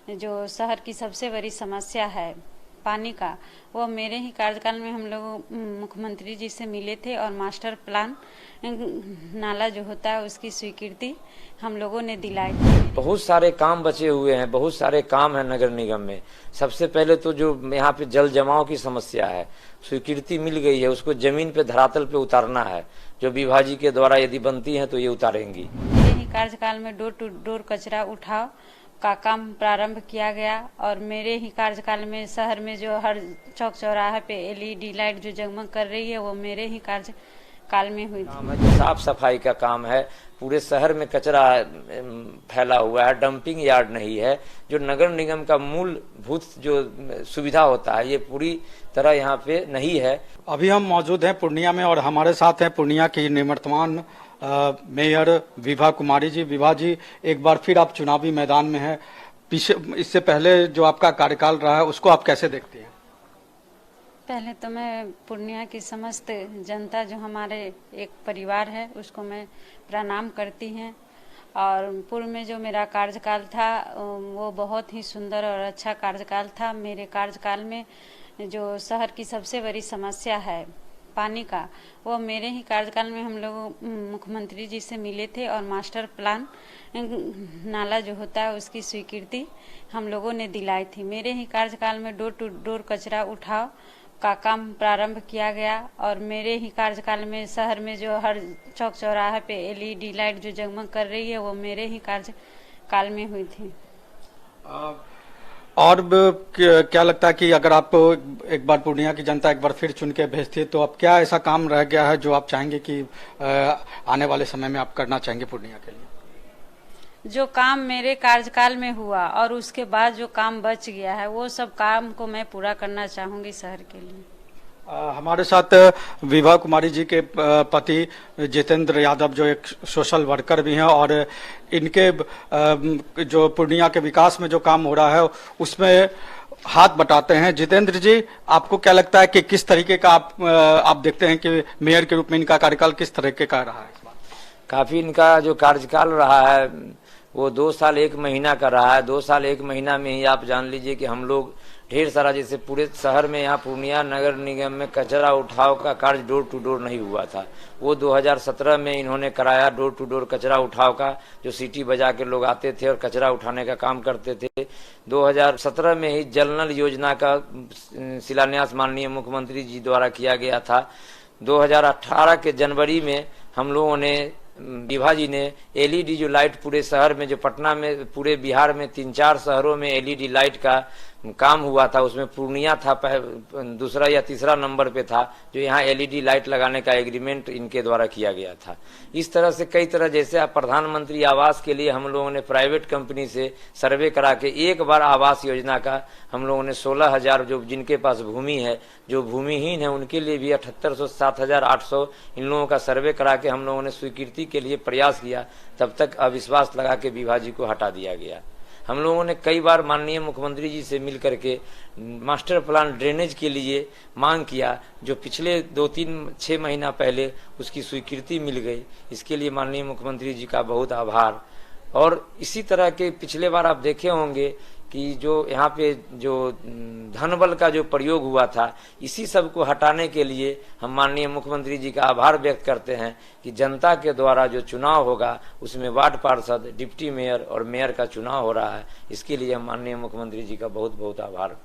जो शहर की सबसे बड़ी समस्या है पानी का, वो मेरे ही कार्यकाल में हम लोग मुख्यमंत्री जी से मिले थे और मास्टर प्लान नाला जो होता है उसकी स्वीकृति हम लोगों ने दिलाई थी। बहुत सारे काम बचे हुए हैं, बहुत सारे काम है नगर निगम में। सबसे पहले तो जो यहाँ पे जल जमाव की समस्या है, स्वीकृति मिल गई है, उसको जमीन पे धरातल पे उतारना है। जो विभाजी के द्वारा यदि बनती है तो ये उतारेंगी। मेरे ही कार्यकाल में डोर टू डोर कचरा उठाओ का काम प्रारंभ किया गया और मेरे ही कार्यकाल में शहर में जो हर चौक चौराहे पे एलईडी लाइट जो जगमग कर रही है वो मेरे ही कार्यकाल में हुई थी। जो साफ सफाई का काम है, पूरे शहर में कचरा फैला हुआ है, डंपिंग यार्ड नहीं है। जो नगर निगम का मूलभूत जो सुविधा होता है ये पूरी तरह यहाँ पे नहीं है। अभी हम मौजूद हैं पूर्णिया में और हमारे साथ हैं पूर्णिया की निवर्तमान मेयर विभा कुमारी जी। विभा जी, एक बार फिर आप चुनावी मैदान में हैं। इससे पहले जो आपका कार्यकाल रहा है उसको आप कैसे देखते हैं? पहले तो मैं पूर्णिया की समस्त जनता जो हमारे एक परिवार है उसको मैं प्रणाम करती हैं। और पूर्व में जो मेरा कार्यकाल था वो बहुत ही सुंदर और अच्छा कार्यकाल था। मेरे कार्यकाल में जो शहर की सबसे बड़ी समस्या है पानी का, वो मेरे ही कार्यकाल में हम लोग मुख्यमंत्री जी से मिले थे और मास्टर प्लान नाला जो होता है उसकी स्वीकृति हम लोगों ने दिलाई थी। मेरे ही कार्यकाल में डोर टू डोर कचरा उठाओ का काम प्रारंभ किया गया और मेरे ही कार्यकाल में शहर में जो हर चौक चौराहे पे एलईडी लाइट जो जगमग कर रही है वो मेरे ही कार्यकाल में हुई थी। और क्या लगता है कि अगर आपको एक बार पूर्णिया की जनता एक बार फिर चुन के भेजती है तो अब क्या ऐसा काम रह गया है जो आप चाहेंगे कि आने वाले समय में आप करना चाहेंगे पूर्णिया के लिए? जो काम मेरे कार्यकाल में हुआ और उसके बाद जो काम बच गया है वो सब काम को मैं पूरा करना चाहूंगी शहर के लिए। हमारे साथ विभा कुमारी जी के पति जितेंद्र यादव जो एक सोशल वर्कर भी हैं और इनके जो पूर्णिया के विकास में जो काम हो रहा है उसमें हाथ बटाते हैं। जितेंद्र जी, आपको क्या लगता है कि किस तरीके का आप देखते हैं कि मेयर के रूप में इनका कार्यकाल किस तरीके का रहा है? काफी इनका जो कार्यकाल रहा है वो 2 साल 1 महीना का रहा है। 2 साल 1 महीना में ही आप जान लीजिए कि हम लोग ढेर सारा, जैसे पूरे शहर में यहाँ पूर्णिया नगर निगम में कचरा उठाव का कार्य डोर टू डोर नहीं हुआ था। वो 2017 में इन्होंने कराया डोर टू डोर कचरा उठाव का, जो सीटी बजा के लोग आते थे और कचरा उठाने का काम करते थे। 2017 में ही जल नल योजना का शिलान्यास माननीय मुख्यमंत्री जी द्वारा किया गया था। 2018 के जनवरी में हम लोगों ने विभा जी ने एलईडी जो लाइट पूरे शहर में, जो पटना में पूरे बिहार में 3-4 शहरों में एलईडी लाइट का काम हुआ था, उसमें पूर्णिया था दूसरा या तीसरा नंबर पे था, जो यहाँ एलईडी लाइट लगाने का एग्रीमेंट इनके द्वारा किया गया था। इस तरह से कई तरह, जैसे आप प्रधानमंत्री आवास के लिए हम लोगों ने प्राइवेट कंपनी से सर्वे करा के एक बार आवास योजना का हम लोगों ने 16,000 जो जिनके पास भूमि है, जो भूमिहीन है उनके लिए भी 7800 7,800 इन लोगों का सर्वे करा के हम लोगों ने स्वीकृति के लिए प्रयास किया। तब तक अविश्वास लगा के विभा जी को हटा दिया गया। हम लोगों ने कई बार माननीय मुख्यमंत्री जी से मिल करके मास्टर प्लान ड्रेनेज के लिए मांग किया, जो पिछले 2-3-6 महीना पहले उसकी स्वीकृति मिल गई। इसके लिए माननीय मुख्यमंत्री जी का बहुत आभार। और इसी तरह के पिछले बार आप देखे होंगे कि जो यहाँ पे जो धनबल का जो प्रयोग हुआ था, इसी सब को हटाने के लिए हम माननीय मुख्यमंत्री जी का आभार व्यक्त करते हैं कि जनता के द्वारा जो चुनाव होगा उसमें वार्ड पार्षद, डिप्टी मेयर और मेयर का चुनाव हो रहा है। इसके लिए हम माननीय मुख्यमंत्री जी का बहुत बहुत आभार।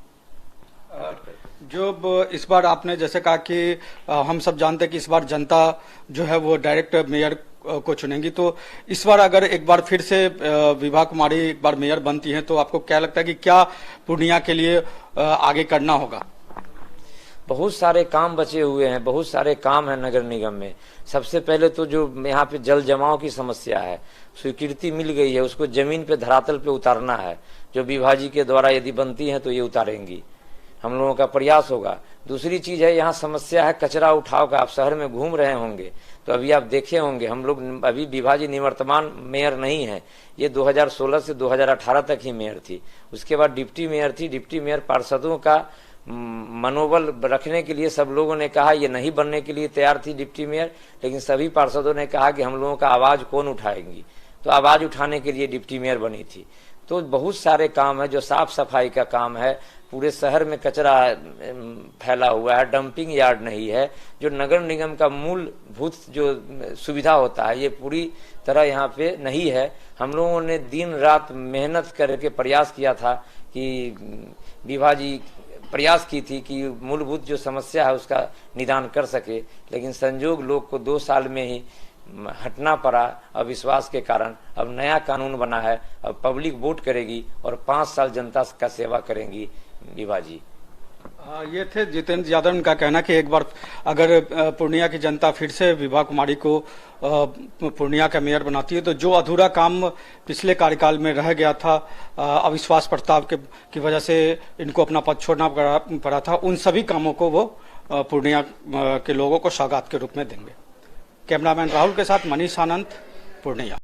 जो इस बार आपने जैसे कहा कि हम सब जानते हैं कि इस बार जनता जो है वो डायरेक्ट मेयर को चुनेंगी, तो इस बार अगर एक बार फिर से विभा कुमारी एक बार मेयर बनती हैं तो आपको क्या लगता है कि क्या पूर्णिया के लिए आगे करना होगा? बहुत सारे काम बचे हुए हैं, बहुत सारे काम है नगर निगम में। सबसे पहले तो जो यहाँ पे जल जमाव की समस्या है, स्वीकृति मिल गई है, उसको जमीन पे धरातल पे उतारना है। जो विभाजी के द्वारा यदि बनती है तो ये उतारेंगी, हम लोगों का प्रयास होगा। दूसरी चीज है, यहाँ समस्या है कचरा उठाव का। आप शहर में घूम रहे होंगे तो अभी आप देखे होंगे, हम लोग अभी विभा जी निवर्तमान मेयर नहीं है, ये 2016 से 2018 तक ही मेयर थी। उसके बाद डिप्टी मेयर थी। डिप्टी मेयर पार्षदों का मनोबल रखने के लिए सब लोगों ने कहा, ये नहीं बनने के लिए तैयार थी डिप्टी मेयर, लेकिन सभी पार्षदों ने कहा कि हम लोगों का आवाज कौन उठाएंगी, तो आवाज उठाने के लिए डिप्टी मेयर बनी थी। तो बहुत सारे काम है, जो साफ सफाई का काम है, पूरे शहर में कचरा फैला हुआ है, डंपिंग यार्ड नहीं है, जो नगर निगम का मूलभूत जो सुविधा होता है ये पूरी तरह यहाँ पे नहीं है। हम लोगों ने दिन रात मेहनत करके प्रयास किया था कि विभा जी प्रयास की थी कि मूलभूत जो समस्या है उसका निदान कर सके, लेकिन संजोग लोग को 2 साल में ही हटना पड़ा अविश्वास के कारण। अब नया कानून बना है, अब पब्लिक वोट करेगी और 5 साल जनता का सेवा करेंगी विभा जी। ये थे जितेंद्र यादव। उनका कहना कि एक बार अगर पूर्णिया की जनता फिर से विभा कुमारी को पूर्णिया का मेयर बनाती है तो जो अधूरा काम पिछले कार्यकाल में रह गया था अविश्वास प्रस्ताव की वजह से इनको अपना पद छोड़ना पड़ा था, उन सभी कामों को वो पूर्णिया के लोगों को सौगात के रूप में देंगे। कैमरामैन राहुल के साथ मनीष आनंद, पूर्णिया।